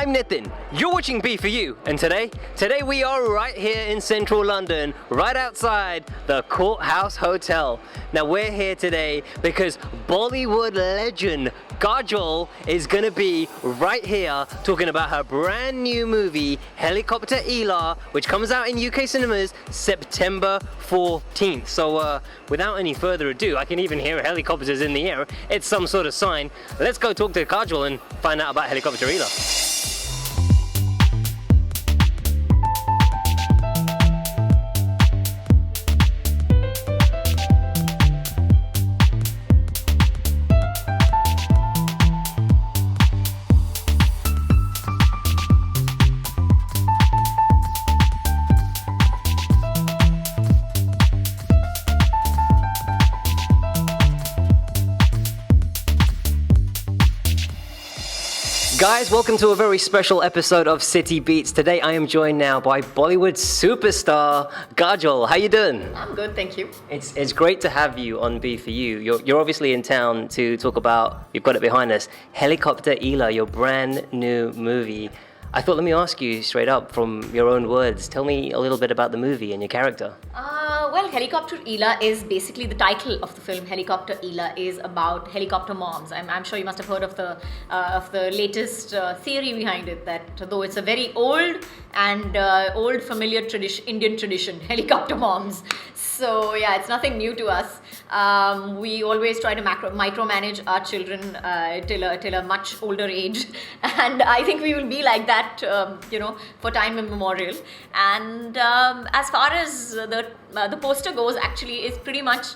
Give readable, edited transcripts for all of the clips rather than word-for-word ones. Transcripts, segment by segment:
I'm Nitin. You're watching B4U, and today we are right here in central London, right outside the Courthouse Hotel. Now we're here today because Bollywood legend Kajol is gonna be right here talking about her brand new movie Helicopter Eela, which comes out in UK cinemas September 14th. So without any further ado, I can even hear helicopters in the air. It's some sort of sign. Let's go talk to Kajol and find out about Helicopterela. Guys, welcome to a very special episode of City Beats. Today I am joined now by Bollywood superstar Kajol. How you doing? I'm good, thank you. It's great to have you on B4U. You're obviously in town to talk about, you've got it behind us, Helicopter Eela, your brand new movie. I thought, let me ask you straight up from your own words. Tell me a little bit about the movie and your character. Well, Helicopter Eela is basically the title of the film. Helicopter Eela is about helicopter moms. I'm sure you must have heard of the latest theory behind it, that though it's a very old and old familiar Indian tradition, helicopter moms. So yeah, it's nothing new to us. We always try to micromanage our children till a much older age, and I think we will be like that, for time immemorial. And as far as the poster goes, actually, is pretty much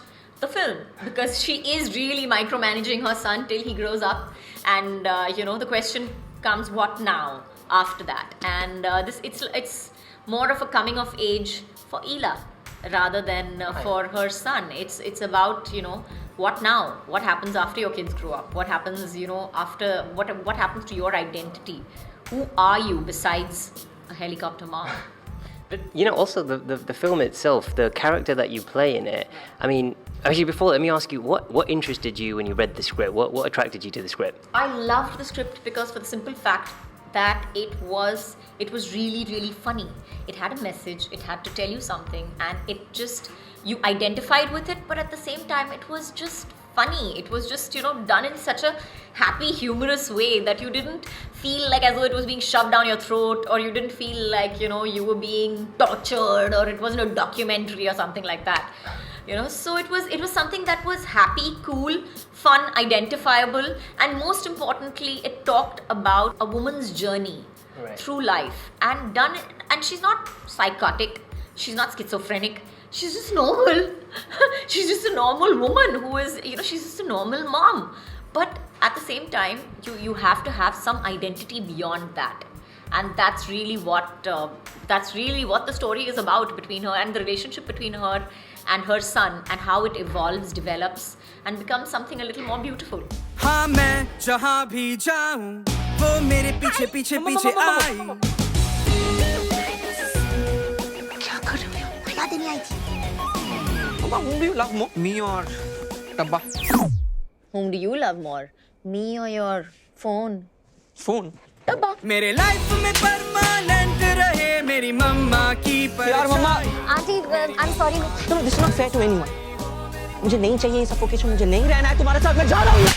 the film, because she is really micromanaging her son till he grows up, and the question comes, what now after that? And it's more of a coming of age for Eela rather than for her son. It's about, what now? What happens after your kids grow up? What happens, after, what happens to your identity? Who are you besides a helicopter mom? But also the film itself, the character that you play in it. I mean, actually, before, let me ask you, what interested you when you read the script? What attracted you to the script? I loved the script because, for the simple fact that it was really, really funny. It had a message, it had to tell you something, and you identified with it, but at the same time it was just funny. It was just, done in such a happy, humorous way that you didn't feel like as though it was being shoved down your throat, or you didn't feel like, you were being tortured, or it wasn't a documentary or something like that. So it was something that was happy, cool, fun, identifiable, and most importantly, it talked about a woman's journey through life, and she's not psychotic, she's not schizophrenic, she's just normal. She's just a normal woman who is, she's just a normal mom. But at the same time, you have to have some identity beyond that. And that's really what the story is about between her, and the relationship between her and her son, and how it evolves, develops, and becomes something a little more beautiful. हाँ मैं जहाँ भी जाऊँ वो मेरे पीछे पीछे पीछे आई क्या कर रहे हो? खिला देने आई थी। Whom do you love more, me or डब्बा? Whom do you love more, me or your phone? Phone. डब्बा. मेरे लाइफ में परमानेंट रहे मेरी मम्मा की परछाई. यार मम्मा. Auntie, I'm sorry. No, this is not fair to anyone. मुझे नहीं चाहिए ये suffocation. मुझे नहीं रहना है तुम्हारे साथ. मैं जा रहा हूँ.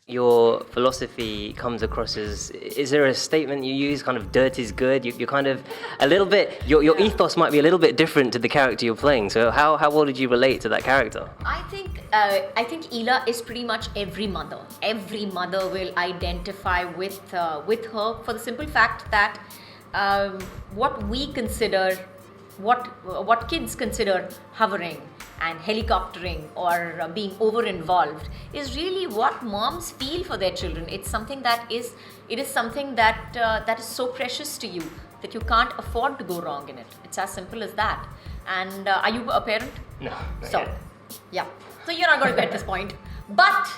Your philosophy comes across as, is there a statement you use, kind of dirt is good? You're kind of a little bit, your ethos might be a little bit different to the character you're playing. So how well did you relate to that character? I think Eela is pretty much every mother. Every mother will identify with her, for the simple fact that what we consider, what kids consider hovering and helicoptering or being over-involved is really what moms feel for their children. It's something that is something that is so precious to you that you can't afford to go wrong in it. It's as simple as that. And are you a parent? No. So, yeah. So you're not going to get this point. But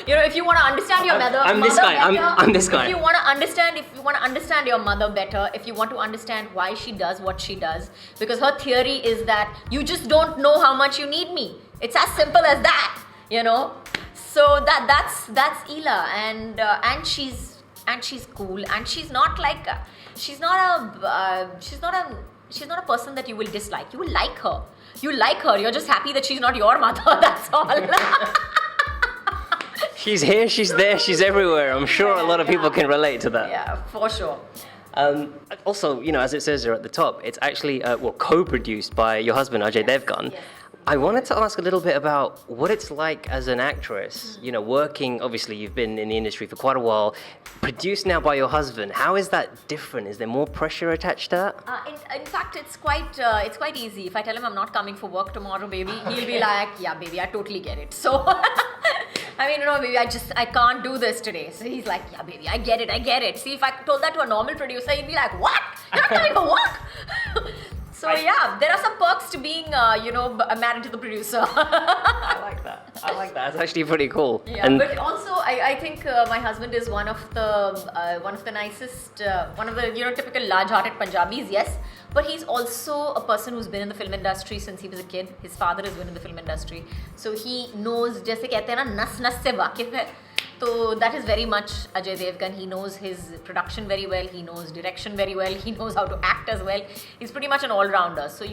if you want to understand your mother, I'm this guy. I'm this guy. If you want to understand your mother better, if you want to understand why she does what she does, because her theory is that you just don't know how much you need me. It's as simple as that, So that's Eela, and and she's cool, and she's not like she's not a person that you will dislike. You will like her. You like her. You're just happy that she's not your mother. That's all. She's here, she's there, she's everywhere. I'm sure a lot of people can relate to that. Yeah, for sure. Also, as it says there at the top, it's actually co-produced by your husband Ajay Devgan. Yes. I wanted to ask a little bit about what it's like as an actress, working, obviously you've been in the industry for quite a while, produced now by your husband. How is that different? Is there more pressure attached to that? In fact, it's quite easy. If I tell him I'm not coming for work tomorrow, baby, he'll be like, yeah, baby, I totally get it. So, I mean, baby, I can't do this today. So he's like, yeah, baby, I get it. See, if I told that to a normal producer, he'd be like, what? You're not coming for work? So yeah, there are some perks to being, married to the producer. I like that. That's actually pretty cool. Yeah, but also I think my husband is one of the nicest, one of the typical large-hearted Punjabis. Yes, but he's also a person who's been in the film industry since he was a kid. His father has been in the film industry, so he knows. जैसे कहते हैं ना, नस से वाकिफ है. So that is very much Ajay Devgan. He knows his production very well. He knows direction very well. He knows how to act as well. He's pretty much an all-rounder. So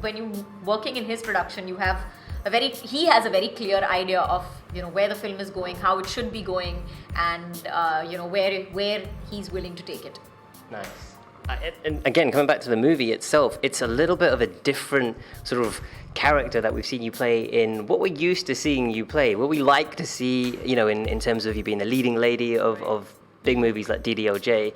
when you're working in his production, he has a very clear idea of where the film is going, how it should be going, and where he's willing to take it. Nice. And again, coming back to the movie itself, it's a little bit of a different sort of character that we've seen you play in what we're used to seeing you play, what we like to see, in terms of you being the leading lady of big movies like DDLJ.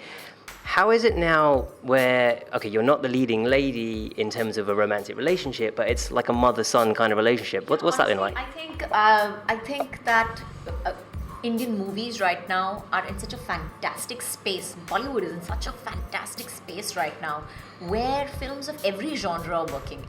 How is it now where, okay, you're not the leading lady in terms of a romantic relationship, but it's like a mother-son kind of relationship? What's that been like? I think that Indian movies right now are in such a fantastic space. Bollywood is in such a fantastic space right now, where films of every genre are working.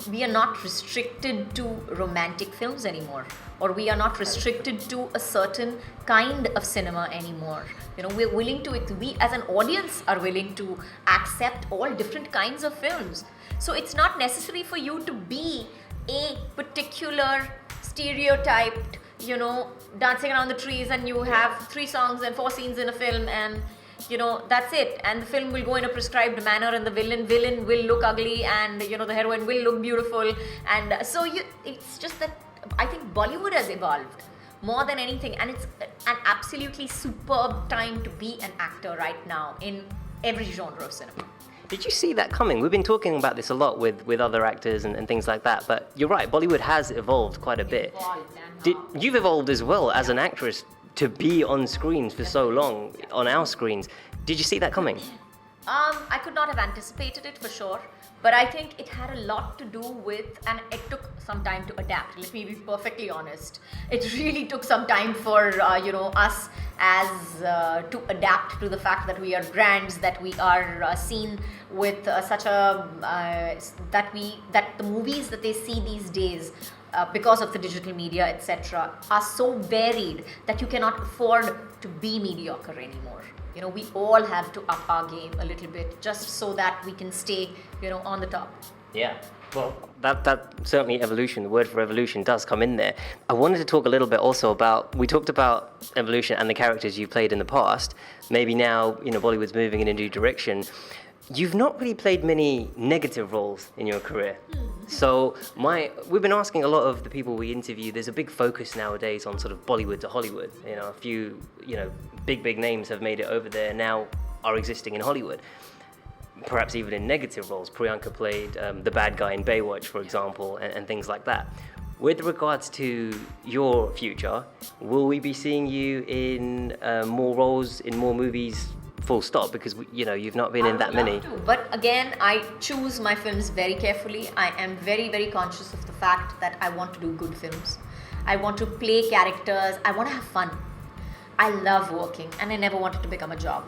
We are not restricted to romantic films anymore, or we are not restricted to a certain kind of cinema anymore. We're willing to, we as an audience are willing to accept all different kinds of films. So it's not necessary for you to be a particular stereotyped, dancing around the trees, and you have 3 songs and 4 scenes in a film, and that's it, and the film will go in a prescribed manner, and the villain will look ugly, and the heroine will look beautiful, and so it's just that I think Bollywood has evolved more than anything, and it's an absolutely superb time to be an actor right now in every genre of cinema. Did you see that coming? We've been talking about this a lot with other actors and things like that, but you're right, Bollywood has evolved quite a bit. You've evolved as well as an actress to be on screens for so long, on our screens. Did you see that coming? I could not have anticipated it for sure, but I think it had a lot to do with, and it took some time to adapt. Let me be perfectly honest. It really took some time for us as to adapt to the fact that we are brands, that we are seen with such a that the movies that they see these days, because of the digital media, etc., are so varied that you cannot afford to be mediocre anymore. We all have to up our game a little bit just so that we can stay, on the top. Yeah. Well, that certainly evolution, the word for evolution does come in there. I wanted to talk a little bit also about, we talked about evolution and the characters you played in the past. Maybe now, Bollywood's moving in a new direction. You've not really played many negative roles in your career. So we've been asking a lot of the people we interview, there's a big focus nowadays on sort of Bollywood to Hollywood. A few, big names have made it over there, now are existing in Hollywood. Perhaps even in negative roles. Priyanka played the bad guy in Baywatch, for example, and things like that. With regards to your future, will we be seeing you in more roles, in more movies, full stop, because you've not been in that many? But again, I choose my films very carefully. I am very, very conscious of the fact that I want to do good films. I want to play characters. I want to have fun. I love working, and I never want it to become a job.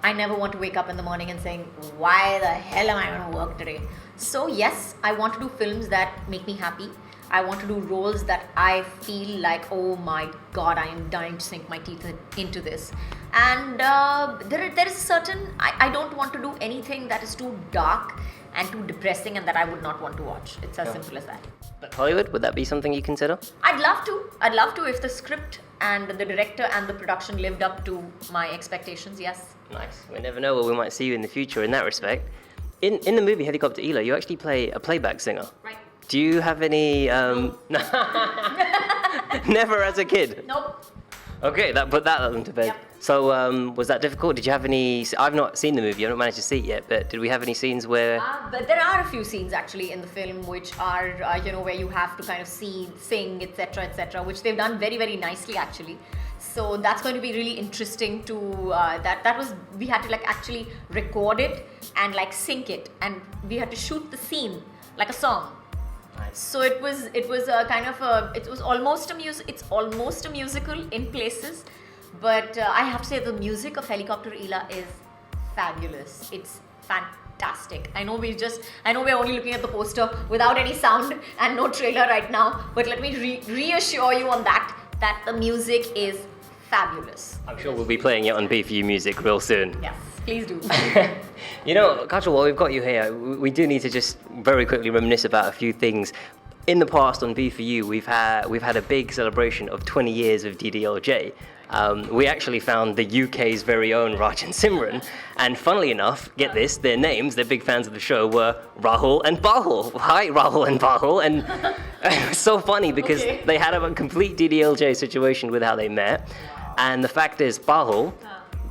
I never want to wake up in the morning and saying, why the hell am I going to work today? So yes, I want to do films that make me happy. I want to do roles that I feel like, oh my God, I am dying to sink my teeth into this. And there is certain, I don't want to do anything that is too dark and too depressing and that I would not want to watch. It's as simple as that. But Hollywood, would that be something you consider? I'd love to if the script and the director and the production lived up to my expectations. Yes. Nice. We never know where we might see you in the future in that respect. In the movie Helicopter Eela, you actually play a playback singer. Right. Do you have any? Never as a kid. Nope. Okay, put that to bed. Yep. So was that difficult? Did you have any? I've not seen the movie. I've not managed to see it yet. But did we have any scenes where? But there are a few scenes actually in the film which are where you have to kind of sing, etc., which they've done very, very nicely actually. So that's going to be really interesting to we had to like actually record it and like sync it, and we had to shoot the scene like a song. Nice. So it was almost a musical in places, but I have to say the music of Helicopter Eela is fabulous. It's fantastic. I know we're only looking at the poster without any sound and no trailer right now, but let me reassure you on that the music is fabulous. I'm sure we'll be playing it on B4U Music real soon. Yes, please do. You know, Kajol, while we've got you here, we do need to just very quickly reminisce about a few things. In the past on B4U, we've had a big celebration of 20 years of DDLJ. We actually found the UK's very own Raj and Simran, and funnily enough, get this, their names, they're big fans of the show, were Rahul and Bahul. Hi, Rahul and Bahul, and it was so funny because they had a complete DDLJ situation with how they met, and the fact is, Bahul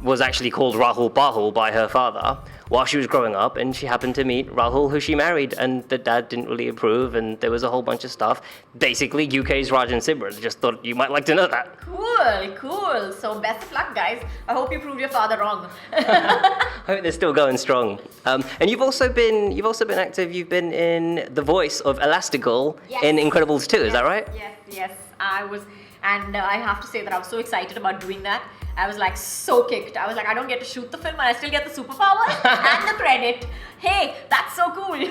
was actually called Rahul Bahul by her father while she was growing up, and she happened to meet Rahul, who she married, and the dad didn't really approve, and there was a whole bunch of stuff. Basically, UK's Raj and Simran. Just thought you might like to know that. Cool. So best of luck, guys. I hope you proved your father wrong. I hope they're still going strong. And you've also been active. You've been in the voice of Elastigirl in Incredibles 2. Is that right? Yes. I was, and I have to say that I was so excited about doing that. I was like so kicked. I was like, I don't get to shoot the film, and I still get the superpowers and the credit. Hey, that's so cool.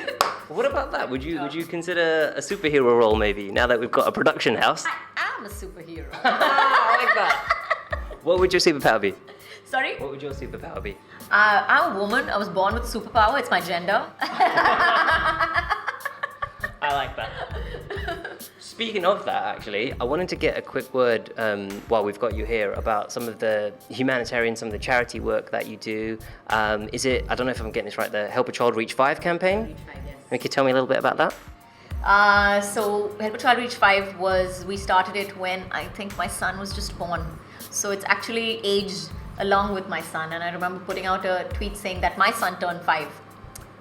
What about that? Would you consider a superhero role maybe now that we've got a production house? I am a superhero. I like that. What would your superpower be? Sorry? What would your superpower be? I'm a woman. I was born with a superpower. It's my gender. I like that. Speaking of that, actually, I wanted to get a quick word while we've got you here about some of the humanitarian, some of the charity work that you do. Is it, I don't know if I'm getting this right, the Help a Child Reach 5 campaign? Reach 5, yes. Can you tell me a little bit about that? So Help a Child Reach 5 we started it when I think my son was just born. So it's actually aged along with my son. And I remember putting out a tweet saying that my son turned 5.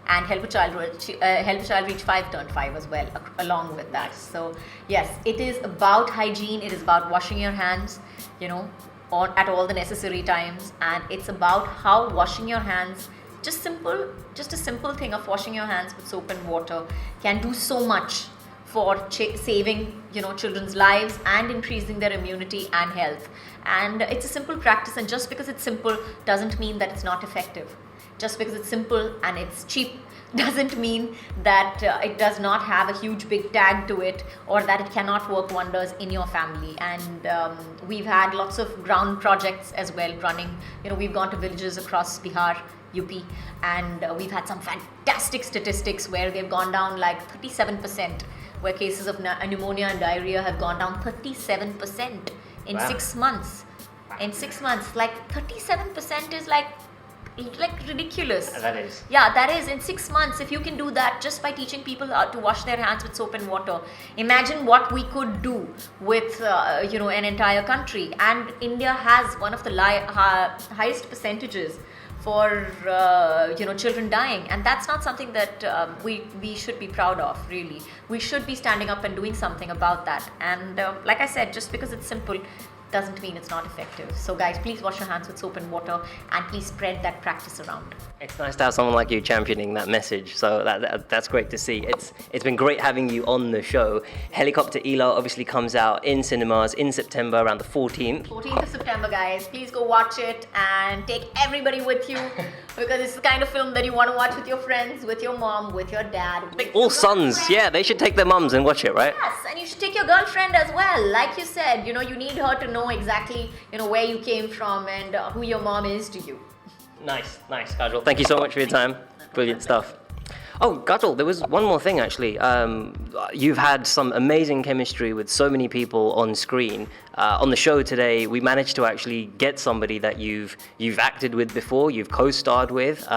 And Help a Child Reach 5 turned 5 as well, along with that. So yes, it is about hygiene. It is about washing your hands, at all the necessary times. And it's about how washing your hands, just a simple thing of washing your hands with soap and water can do so much for saving, children's lives and increasing their immunity and health. And it's a simple practice. And just because it's simple doesn't mean that it's not effective. Just because it's simple and it's cheap doesn't mean that it does not have a huge big tag to it, or that it cannot work wonders in your family. And we've had lots of ground projects as well running. We've gone to villages across Bihar, UP, and we've had some fantastic statistics where they've gone down like 37%, where cases of pneumonia and diarrhea have gone down 37% in 6 months. In 6 months, like 37% is like ridiculous. That is. Yeah, that is. In 6 months, if you can do that just by teaching people how to wash their hands with soap and water, imagine what we could do with an entire country. And India has one of the highest percentages for children dying, and that's not something that we should be proud of. Really, we should be standing up and doing something about that. And like I said, just because it's simple doesn't mean it's not effective. So guys, please wash your hands with soap and water, and please spread that practice around. It's nice to have someone like you championing that message. So that's great to see. It's been great having you on the show. Helicopter Eela obviously comes out in cinemas in September, around the 14th. 14th of September, guys. Please go watch it and take everybody with you, because it's the kind of film that you want to watch with your friends, with your mom, with your dad. All sons, yeah, they should take their mums and watch it, right? Yes, and you should take your girlfriend as well. Like you said, you need her to know exactly, where you came from and who your mom is to you. Nice, Kajol. Thank you so much for your time. Brilliant stuff. Oh, Kajol, there was one more thing actually. You've had some amazing chemistry with so many people on screen. On the show today, we managed to actually get somebody that you've acted with before, you've co-starred with.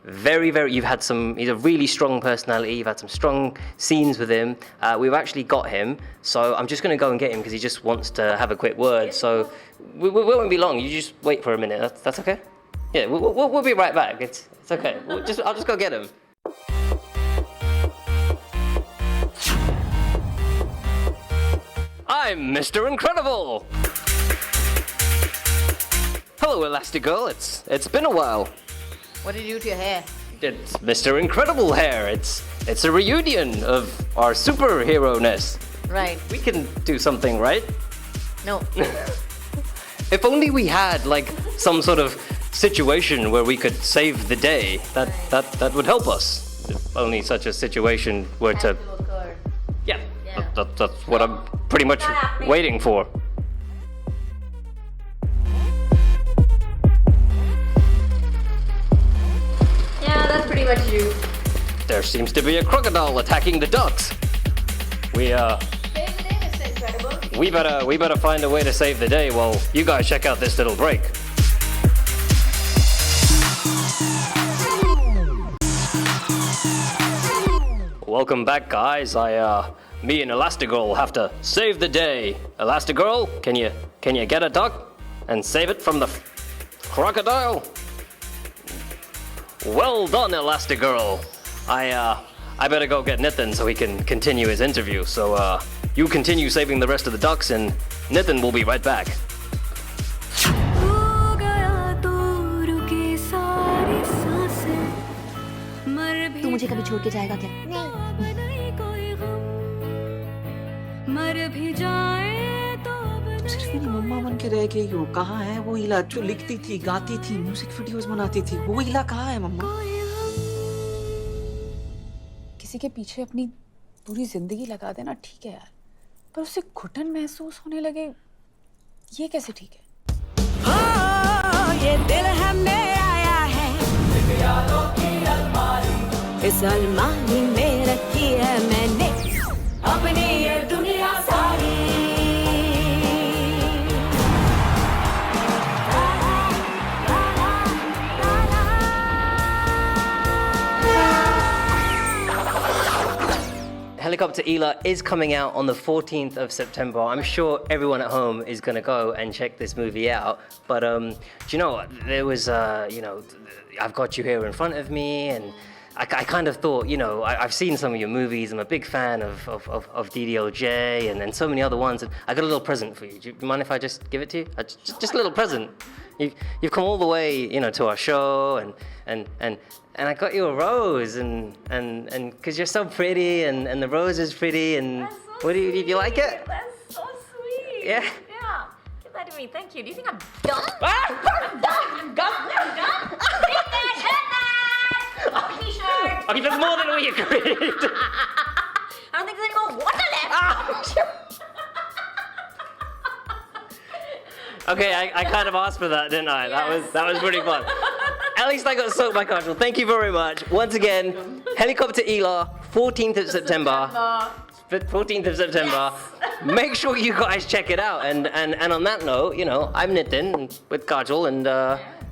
You've had he's a really strong personality, you've had some strong scenes with him. We've actually got him, so I'm just going to go and get him because he just wants to have a quick word. So we won't be long, you just wait for a minute, that's okay? Yeah, we'll be right back, it's okay. I'll just go get him. I'm Mr. Incredible! Hello, Elastigirl, it's been a while. What did you do to your hair? It's Mr. Incredible hair. It's a reunion of our superhero-ness. Right. We can do something, right? No. If only we had like some sort of situation where we could save the day, that would help us. If only such a situation were to occur. Yeah. Yeah. That's what I'm pretty much waiting for. Yeah, that's pretty much you. There seems to be a crocodile attacking the ducks. We better find a way to save the day while you guys check out this little break. Welcome back, guys. Me and Elastigirl will have to save the day. Elastigirl, can you get a duck and save it from the crocodile? Well done, Elastigirl. I better go get Nitin so he can continue his interview. So you continue saving the rest of the ducks, and Nitin will be right back. तू मुझे कभी छोड़ के जाएगा क्या? नहीं। सिर्फ मेरी मम्मा बन के रह गई हो। कहाँ है वो ईला जो लिखती थी, गाती थी, म्यूजिक वीडियोस बनाती थी? वो ईला कहाँ है मम्मा? किसी के पीछे अपनी पूरी जिंदगी लगा देना ठीक है यार, पर उससे घुटन महसूस होने लगे, ये कैसे ठीक है? ये दिल हमें आया है इस अलमारी में रखी है मैंने अपनी ये दुनिया सारी। Helicopter Eela is coming out on the 14th of September. I'm sure everyone at home is going to go and check this movie out. But do you know, there was, I've got you here in front of me, and I kind of thought, I've seen some of your movies. I'm a big fan of DDLJ and so many other ones. And I got a little present for you. Do you mind if I just give it to you? Just a little present. You've come all the way, to our show, and I got you a rose, and because you're so pretty, and the rose is pretty, and So do you like it? That's so sweet. Yeah. Yeah. Give that to me. Thank you. Do you think I'm dumb? I'm done. Hit that! T-shirt. Okay, that's more than we agreed. I don't think there's any more water left. Okay, I kind of asked for that, didn't I? Yes. That was pretty fun. At least I got soaked by Kajol. Thank you very much. Once again, Helicopter Eela, 14th of September. 14th of September. Yes. Make sure you guys check it out. And on that note, I'm Nitin with Kajol, and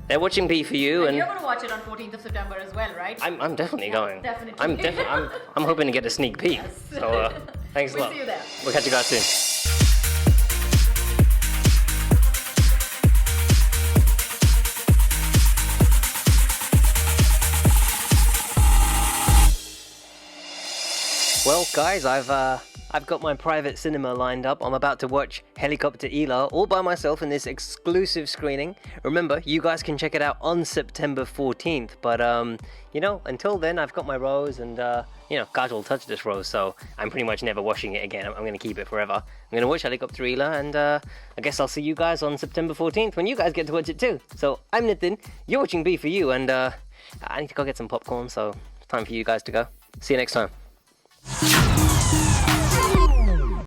they're watching B4U. And you're going to watch it on 14th of September as well, right? I'm definitely going. Definitely. I'm hoping to get a sneak peek. Yes. So thanks a lot. We'll see you there. We'll catch you guys soon. Well, guys, I've got my private cinema lined up. I'm about to watch Helicopter Eela all by myself in this exclusive screening. Remember, you guys can check it out on September 14th. But until then, I've got my rose, and Kajol touched this rose, so I'm pretty much never washing it again. I'm going to keep it forever. I'm going to watch Helicopter Eela, and I guess I'll see you guys on September 14th when you guys get to watch it too. So I'm Nitin. You're watching B4U, and I need to go get some popcorn. So it's time for you guys to go. See you next time.